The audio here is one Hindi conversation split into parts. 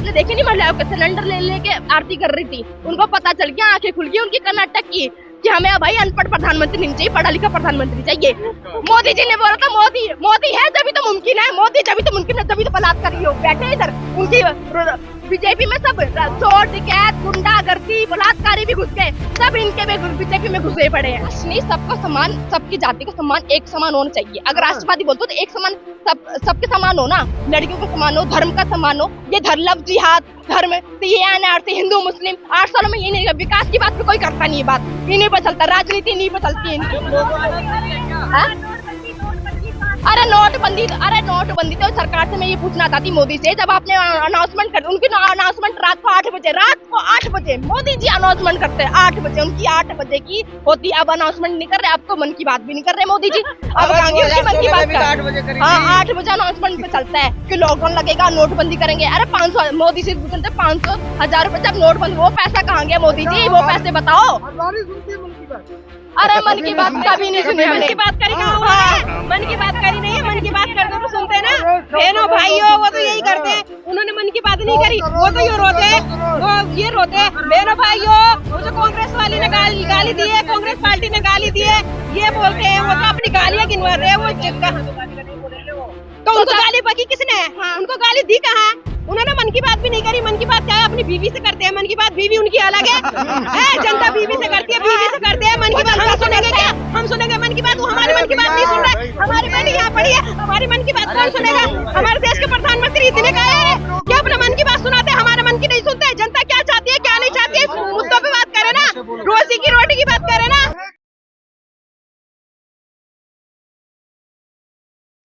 आपने देखे नहीं महिलाओं के सिलेंडर ले लेके आरती कर रही थी, उनको पता चल गया, आंखें खुल गई उनकी कर्नाटक की कि हमें भाई अनपढ़ प्रधानमंत्री नहीं चाहिए, पढ़ा लिखा प्रधानमंत्री चाहिए। मोदी जी ने बोला था मोदी मोदी है जब तो मुमकिन है, मोदी जब तो मुमकिन है, जब तो बलात्कारी लोग बैठे इधर। उनकी बीजेपी में सब चोर डकैत गुंडागर्दी बलात्कारी भी घुस गए, सब इनके में बीजेपी में घुसे पड़े हैं। नहीं, सबका सम्मान, सबकी जाति का सम्मान एक समान होना चाहिए। अगर राष्ट्रवादी बोलते तो एक समान सबके समान हो ना, लड़कियों का सम्मान हो, धर्म का सम्मान हो। ये धर्म जिहाद धर्म एनआरसी हिंदू मुस्लिम 8 सालों में ये नहीं, विकास की बात पे कोई करता नहीं है, बात इन्हीं पर चलता, राजनीति इन्हीं पर चलती है। अरे नोटबंदी तो सरकार से मैं ये पूछना चाहती मोदी से, जब आपने अनाउंसमेंट कर, उनकी अनाउंसमेंट रात को 8 बजे मोदी जी अनाउंसमेंट करते हैं 8 बजे, उनकी 8 बजे की होती, अब अनाउंसमेंट नहीं कर रहे, आपको मन की बात भी नहीं कर रहे मोदी जी। अब उनकी मन की बात कर, हाँ 8 बजे अनाउंसमेंट पे चलता है कि लॉकडाउन लगेगा, नोटबंदी करेंगे। अरे 500 मोदी से पूछते 500 1000 रुपए जब नोटबंदी, वो पैसा कहाँ गया मोदी जी, वो पैसे बताओ। अरे मन की बात कभी नहीं सुनी, मन की बात करी कहाँ, मन की बात करी नहीं है, मन की बात करते तो सुनते ना बहनों भाइयों, वो तो यही करते हैं, उन्होंने मन की बात नहीं करी, वो तो ये रोते हैं, वो ये रोते हैं बहनों भाइयों, वो जो कांग्रेस वाली ने गाली दी है, कांग्रेस पार्टी ने गाली दी है, ये बोलते हैं, वो तो अपनी गालियां गिनवाते हैं, वो तो उनको गाली बकी किसने, उनको गाली दी कहाँ, उन्होंने मन की बात भी नहीं करी। मन की बात क्या है, अपनी बीवी से करते हैं, मन की बात बीवी उनकी अलग है, जनता बीवी से करती है, बीवी से करते हैं। मन की बात हम सुनेंगे क्या, हम सुनेंगे मन की बात, वो हमारी मन की बात नहीं सुन रहे, हमारी बेटी यहाँ पड़ी है, हमारी मन की बात कौन सुनेगा। हमारे देश के प्रधानमंत्री इतने का है कि अपने मन की बात सुनाते हैं, हमारे मन की नहीं सुनते। जनता क्या चाहती है क्या नहीं चाहती है, मुद्दों पे बात करे ना, रोजी की रोटी की बात करे ना।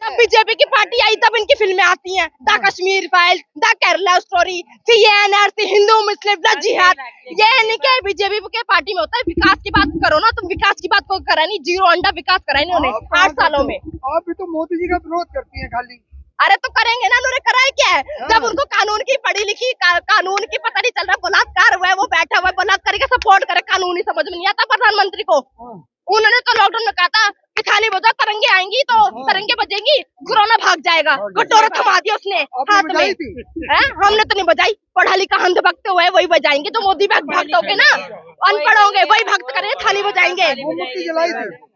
जब बीजेपी की पार्टी आई तब इनकी फिल्में आती हैं, the Kashmir file, the Kerala story, NRC Hindu Muslim the जिहाद। ये नहीं क्या बीजेपी के पार्टी में होता है, विकास की बात करो ना, तुम विकास की बात को करा नहीं, जीरो अंडा विकास करा इन्होंने 8 सालों में। आप भी तो मोदी जी का विरोध करती हैं खाली। अरे तो करेंगे ना, उन्होंने कराया क्या है, जब उनको कानून की पढ़ी लिखी कानून की पता नहीं चल रहा, बलात्कार हुआ है, वो बैठा हुआ है बलात्कारी का सपोर्ट करे, कानून ही समझ में नहीं आता प्रधानमंत्री को। उन्होंने तो लॉकडाउन में कहा था कि खाली बजा तरंगे आएंगी तो तरंगे बजेंगी, कोरोना भाग जाएगा, कटोरा थमा दिया उसने हाथ में, हमने तो नहीं बजाई, पढ़ा लिखा अंध भक्त हुए वही बजाएंगे, जो मोदी भक्त होंगे ना, अनपढ़ होंगे वही भक्त करेंगे, थाली बजाएंगे।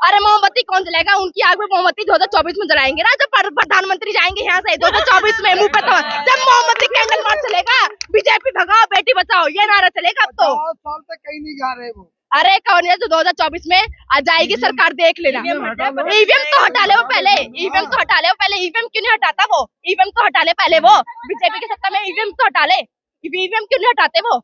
अरे मोमबत्ती कौन जलाएगा, उनकी आग में मोमबत्ती 2024 में जलाएंगे ना, जब प्रधानमंत्री जाएंगे यहाँ से 2024 में मुंह पे, तो जब मोमबत्ती कैंडल मार्च चलेगा, बीजेपी भगाओ बेटी बचाओ ये नारा चलेगा। अब तो साल तक कहीं नहीं जा रहे वो। अरे कौन है, तो 2024 में आ जाएगी सरकार, देख लेना। ईवीएम तो हटा ले वो पहले, ईवीएम तो हटा ले वो पहले, ईवीएम क्यों नहीं हटाता वो, ईवीएम तो हटा ले पहले, वो बीजेपी की सत्ता में ईवीएम तो हटा ले, ईवीएम क्यों नहीं हटाते वो।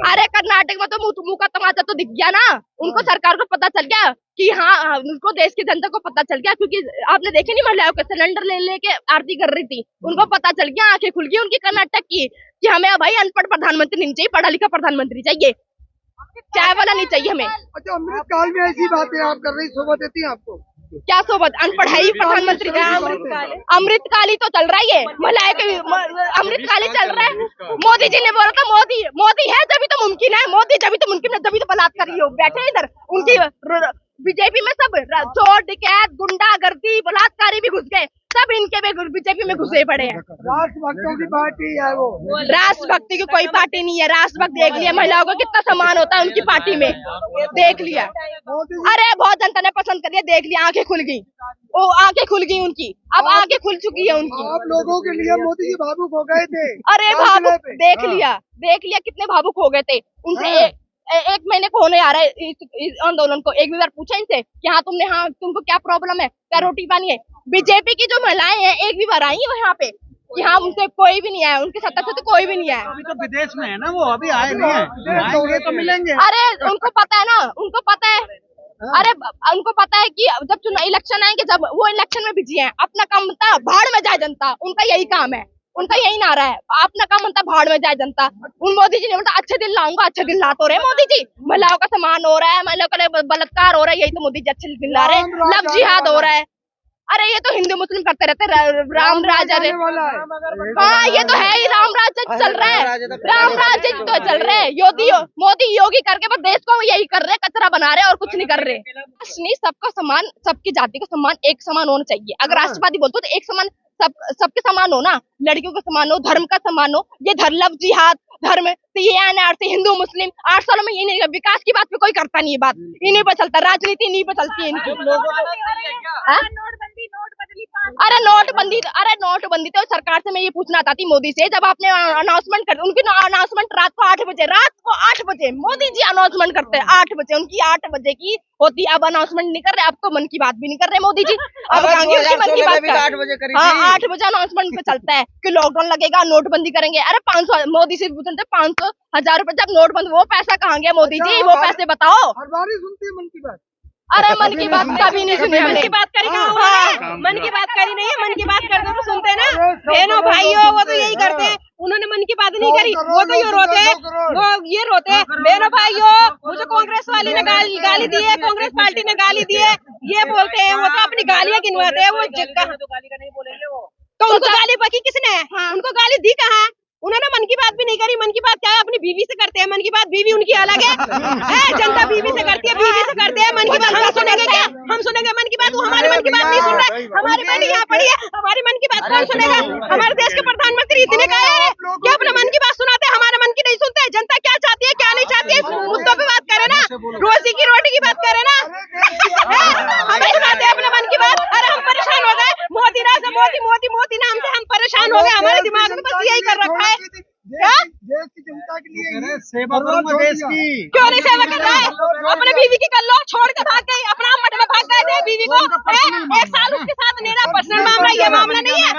अरे कर्नाटक में तो मुंह का तमाचा तो दिख गया ना, उनको सरकार को पता चल गया कि हाँ उनको देश की जनता को पता चल गया, क्योंकि आपने देखे नहीं महिलाओं के सिलेंडर ले लेके आरती कर रही थी, उनको पता चल गया, आंखें खुल गई उनकी कर्नाटक की कि हमें भाई अनपढ़ प्रधानमंत्री नहीं चाहिए, पढ़ा लिखा प्रधानमंत्री चाहिए, चाय वाला नहीं चाहिए हमें। अच्छा, अमृतकाल में ऐसी बातें आप कर रही, शोभा देती है आपको क्या सोबत, अनपढ़ है ही प्रधानमंत्री का, अमृतकाल ही तो चल रहा है, महिलाएं के अमृतकाल ही चल रहा है। मोदी जी ने बोला था मोदी है जब तो मुमकिन है, मोदी जब तो मुमकिन है, जब तो बलात्कारी लोग बैठे इधर। उनकी बीजेपी में सब चोर डकैत गुंडागर्दी बलात्कारी भी घुस गए, सब इनके में बीजेपी में घुसे पड़े हैं। राष्ट्रभक्तों की पार्टी है वो, राष्ट्रभक्ति की कोई पार्टी नहीं है, राष्ट्रभक्त देख लिया महिलाओं को कितना सम्मान होता है उनकी पार्टी में, देख लिया। अरे बहुत जनता ने पसंद कर लिया, देख लिया, आंखें खुल गई, वो आंखें खुल गई उनकी, अब आंखें खुल चुकी है उनकी। आप लोगों के लिए मोदी जी भावुक हो गए थे। अरे भावुक देख लिया कितने भावुक हो गए थे उनसे। एक महीने को होने आ रहा है इस आंदोलन को, एक भी बार पूछा इनसे कि हाँ तुमको क्या प्रॉब्लम है, क्या रोटी पानी है। बीजेपी की जो महिलाएं हैं एक भी बार आई है यहाँ पे, यहाँ उनसे कोई भी नहीं आया, उनके सत्ता से तो कोई भी नहीं आया। अभी तो विदेश में है ना वो, अभी आए नहीं है, आएंगे तो मिलेंगे। अरे उनको पता है ना, उनको पता है, अरे उनको पता है कि जब चुनाव इलेक्शन आएंगे, जब वो इलेक्शन में बिजी हैं, अपना काम बनता भाड़ में जाए जनता, उनका यही काम है, उनका यही नारा है, अपना काम बनता भाड़ में जाए जनता। उन मोदी जी ने बोला अच्छे दिन लाऊंगा, अच्छे दिन ला तो रहे मोदी जी, महिलाओं का सम्मान हो रहा है, महिलाओं का बलात्कार हो रहा है, यही तो मोदी जी अच्छे दिन ला रहे हैं, लव जिहाद हो रहा है। अरे ये तो हिंदू मुस्लिम करते रहते, राम राज, अरे हाँ ये तो है ही, राम राज चल रहा है, राम राज तो चल रहा है, मोदी योगी करके बस देश को यही कर रहे, कचरा बना रहे और कुछ नहीं कर रहे। नहीं, सबका सम्मान, सबकी जाति का सम्मान एक समान होना चाहिए। अगर राष्ट्रवादी बोलते तो एक समान सबके समान हो ना, लड़कियों का समान हो, धर्म का समान हो। ये लव जिहाद धर्म तो ये एनआरसी हिंदू मुस्लिम 8 सालों में ये नहीं, विकास की बात पे कोई करता नहीं है बात, इन्हीं पर चलता, राजनीति इन्हीं पर चलती है इनकी। अरे नोटबंदी तो सरकार से मैं ये पूछना चाहती मोदी से, जब आपने अनाउंसमेंट कर, उनकी अनाउंसमेंट रात को 8 बजे मोदी जी अनाउंसमेंट करते हैं 8 बजे, उनकी 8 बजे की होती, अब अनाउंसमेंट नहीं कर रहे, अब तो मन की बात भी नहीं कर रहे मोदी जी, अब कहेंगे उनकी मन की बात कर। 8 बजे अनाउंसमेंट पे चलता है कि लॉकडाउन लगेगा, नोटबंदी करेंगे। अरे 500 मोदी से पूछते 500 1000 रुपए जब नोटबंदी, वो पैसा कहाँ गया मोदी जी, वो पैसे बताओ। हर बार ही सुनती है मन की बात। अरे मन की बात कभी नहीं सुनी, मन की बात करी मन की बात करी नहीं है, मन की बात करते तो सुनते ना बहनों भाइयों, वो तो यही करते हैं, उन्होंने मन की बात नहीं करी, वो तो ये रोते हैं, वो ये रोते हैं बहनों भाइयों, मुझे कांग्रेस वाले ने गाली दी है, कांग्रेस पार्टी ने गाली दी है, ये बोलते हैं, वो तो अपनी गालियां गिनवाते हैं, वो तो उनको गाली बकी किसने है? उनको गाली दी कहाँ? उन्होंने मन की बात भी नहीं करी। मन की बात क्या है, अपनी बीवी से करते हैं, मन की बात बीवी उनकी अलग है, जनता बीवी से करती है, बीवी से करते हैं। मन की बात हम सुनेंगे क्या? हम सुनेंगे मन की बात? वो हमारी मन की बात नहीं सुन रहे, हमारी बहन यहाँ पड़ी है, हमारी मन की बात कौन सुनेगा? हमारे देश के प्रधानमंत्री इतने का है कि अपने मन की बात सुनाते हैं, हमारे मन की नहीं सुनते। जनता क्या चाहती है क्या नहीं चाहती है, इस मुद्दों पे बात करे ना, रोजी की रोटी की बात करे ना, हमें सुनाते हैं अपने मन की बात। अरे हम परेशान हो गए मोदी नाम से, मोदी नाम से हम परेशान हो गए, हमारे दिमाग में बस यही कर रखा है। क्या देश की जनता के लिए सेवा करूंगा देश की, क्यों नहीं सेवा कर रहा है? अपने बीवी की कर लो, छोड़ के भाग गई, अपना मठ में भाग गए थे बीवी को, 1 साल उसके साथ मेरा पर्सनल मामला, ये मामला नहीं है,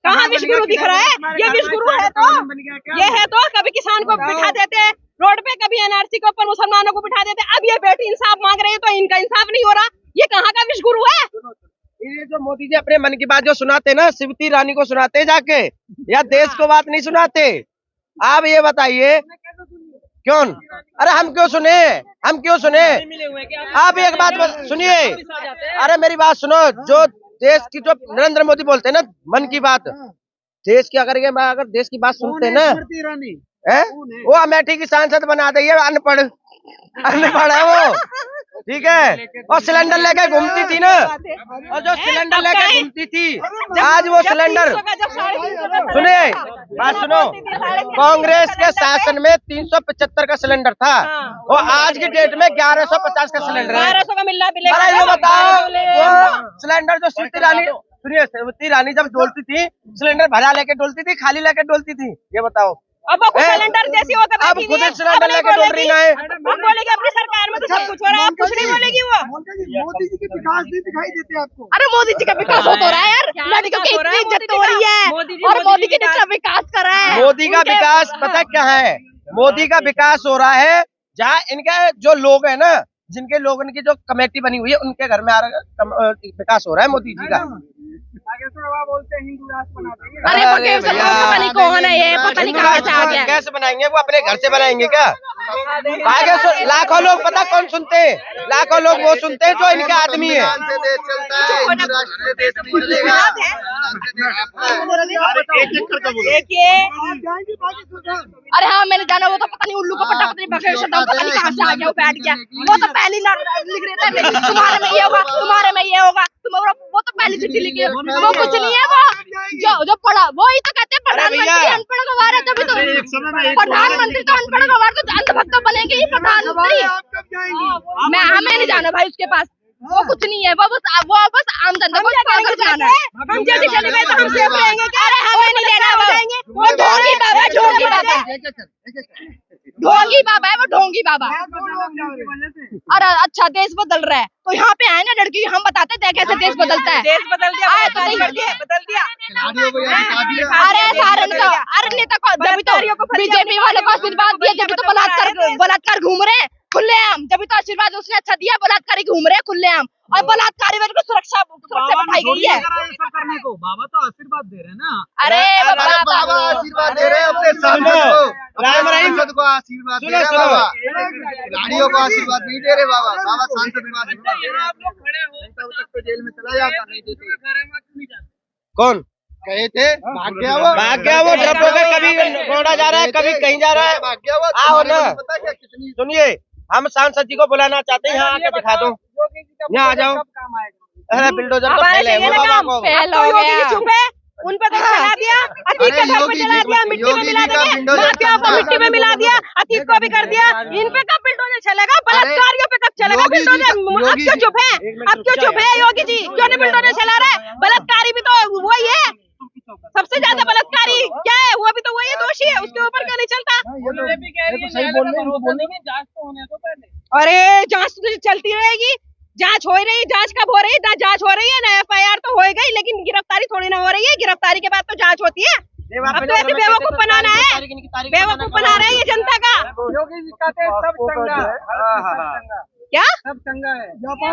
कहाँ विश्वगुरु दिख रहा है? ये विश्वगुरु है तो ये है तो कभी किसान को बिठा देते हैं रोड पे, कभी एनआरसी के ऊपर मुसलमानों को बिठा देते हैं। अब ये बेटी इंसाफ मांग रही है तो इनका इंसाफ नहीं हो रहा, ये कहाँ का विश्वगुरु है? ये जो मोदी जी अपने मन की बात जो सुनाते ना, स्मृति ईरानी को सुनाते जाके, या देश को बात नहीं सुनाते। आप ये बताइए क्यों? अरे हम क्यों सुने? आप एक बात सुनिए, अरे मेरी बात सुनो, जो देश की जो नरेंद्र मोदी बोलते हैं ना मन की बात, देश की अगर देश की बात सुनते हैं ना, वो अमेठी की सांसद बना दी है, अनपढ़ है वो, ठीक है, और सिलेंडर लेके घूमती थी ना, और जो सिलेंडर लेके घूमती थी, आज वो सिलेंडर, सुनिए बात सुनो, कांग्रेस के शासन में 375 का सिलेंडर था, और आज की डेट में 1150 का सिलेंडर है। 1200 का मिल रहा है। अरे ये बताओ, वो सिलेंडर जो स्मृति ईरानी, सुनिए, स्मृति ईरानी जब डोलती थी, सिलेंडर भरा लेके डोलती थी, खाली लेके डोलती थी, ये बताओ। अब वो सिलेंडर जैसी होकर अब खुद सिलेंडर लेके डोल रही है, अब बोलेगी अपनी सरकार में तो सब कुछ हो रहा है, अब कुछ नहीं बोलेगी वो। मोदी जी के विकास नहीं दिखाई देते आपको? अरे मोदी जी का विकास हो तो रहा है यार, लड़कियों की इतनी इज्जत हो रही है, और मोदी जी कितना विकास कर रहा है। मोदी का विकास पता क्या है? मोदी का विकास हो रहा है जहाँ इनके जो लोग है ना, जिनके लोगों की जो कमेटी बनी हुई है, उनके घर में विकास हो रहा है मोदी जी का। बोलते हैं हिंदू राष्ट्र बना देंगे। अरे वो कैसे पता नहीं कौन है ये, पता नहीं कहाँ से आ गया। कैसे बनाएंगे? वो अपने घर से बनाएंगे क्या? आगे लाखों लोग पता कौन सुनते हैं? लाखों लोग वो सुनते हैं जो इनके आदमी है। अरे हाँ मैंने जाना, वो तो पता नहीं उल्लू का पट्टा, पता नहीं बकरे शब्द, पता नहीं कहाँ से आ गया, वो बैठ गया, वो तो पहली लिख रहे थे तुम्हारे में ये होगा, तुम्हारे में ये होगा, वो तो पहली चिट्ठी लिखी है, वो कुछ नहीं है, वो जो पढ़ा वो ही तो कहते हैं प्रधानमंत्री अनपढ़ गवार है, तभी तो प्रधानमंत्री तो अनपढ़ गवार, तो अंधभक्त बनेंगे ही प्रधानमंत्री। मैं हमें नहीं जाना भाई उसके पास, वो कुछ नहीं है, वो बस आम जनता को पागल बनाना है। हम जल्दी चले गए तो हम सेफ रहेंगे क्या? अरे हमें नहीं लेना, हो जाएंगे। वो ढोंगी बाबा है, ढोंगी बाबा, ढोंगी बाबा है वो, ढोंगी बाबा। अरे अच्छा देश बदल रहा है तो यहाँ पे आए ना लड़की, हम बताते थे कैसे देश बदलता है। देश बदल दिया, आए तो बदल दिया। अरे सारे नेता, अरे नेता को जब तो बीजेपी वाले को आशीर्वाद दिया, जब तो बलात्कार घूम रहे हैं खुलेआम, जब तो आशीर्वाद उसने अच्छा दिया, बलात्कारी घूम रहे हैं खुलेआम, और बलात्कारी वाले को सुरक्षा बैठाई गई है। ऐसा करने को बाबा तो आशीर्वाद दे रहे हैं ना। अरे बाबा आशीर्वाद दे रहे हैं अपने सांसद को आशीर्वाद दे रहे हैं बाबा, गाड़ियों को आशीर्वाद नहीं दे रहे बाबा, बाबा सांसद को आशीर्वाद दे रहे हैं। तक तो जेल में चला जाता नहीं देते। कौन गए थे? भाग गया वो ड्रप हो गए, कभी रोड़ा जा रहा है, कभी कहीं जा रहा है। भाग गया वो। आओ ना, पता क्या कितनी सुनिए, हम सांसद जी को बुलाना चाहते हैं, यहाँ आके दिखा दो, यहाँ आ जाओ। अरे बिल्डोजर तो हमारा फैले चाहिए ना बाबा काम। को। फैल अब तो हो योगी गया। जी चुप है, उन पे तो चला दिया, अतीक का घर पे चला दिया, मिट्टी में मिला देंगे, माफियाओं को मिट्टी में मिला दिया, अतीक को भी कर दिया। इन पे कब बिल्डोजर चलेगा? बलात्कारियों पे कब चलेगा योगी जी का- बिल्डोजर? अब योगी क्यों जी- चुप है? अब क्यों चुप है योगी जी? क्यों नहीं बिल्डोजर चला रहा है? बलात्कारी भी तो वही है, सबसे ज्यादा बलात्कारी क्या है? वो भी तो वही दोषी है, उसके ऊपर क्यों नहीं चलता? सही बोल रहे हैं, बोलने की जांच तो होने दो पहले। अरे जांच तो चलती रहेगी, जांच हो रही, जांच कब हो रही है? ना जांच हो रही है ना FIR तो हो गई, लेकिन गिरफ्तारी थोड़ी ना हो रही है। गिरफ्तारी के बाद तो जांच होती है। अब तो ऐसे बेवकूफ बनाना है, बेवकूफ बना रहे हैं ये जनता का। योगी जी कहते हैं सब चंगा क्या सब चंगा है।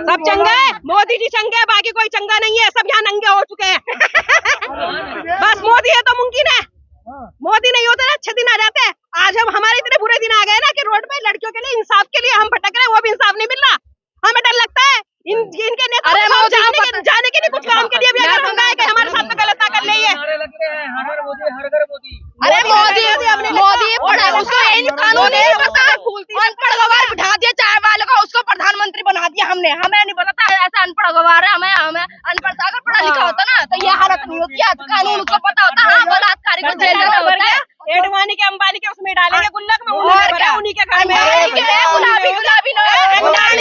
सब चंगा है? मोदी जी चंगे है, बाकी कोई चंगा नहीं है, सब यहाँ नंगे हो चुके हैं। बस मोदी है तो मुमकिन है, मोदी नहीं होता ना अच्छे दिन आ जाते हैं। आज हम हमारे इतने बुरे दिन आ गए ना कि रोड पे लड़कियों के लिए इंसाफ के लिए हम भटक रहे हैं, वो भी इंसाफ नहीं मिल रहा। हमें डर लगता है इनके नेता जाने के लिए कुछ काम के लिए भी अगर हम गए कि हमारे साथ तो गलत ना कर ले ये। नारे लगते हैं हर घर मोदी हर घर मोदी। अरे मोदी पढ़ा, उसको ये कानून नहीं पता, अनपढ़ गवार बिठा दिया चाय वाले को, उसको प्रधानमंत्री बना दिया हमने। हमें नहीं पता ऐसा अनपढ़ गवार है, हमें अनपढ़ अगर पढ़ा लिखा होता ना तो ये हालत नहीं होती है। कानून उसको पता होता। हाँ, बलात्कारी को जेल जाना होता है। एडवाणी के अंबानी के उसमें डालेंगे गुल्लक में, और क्या? उन्हीं के घर में गुलाबी गुलाबी लोग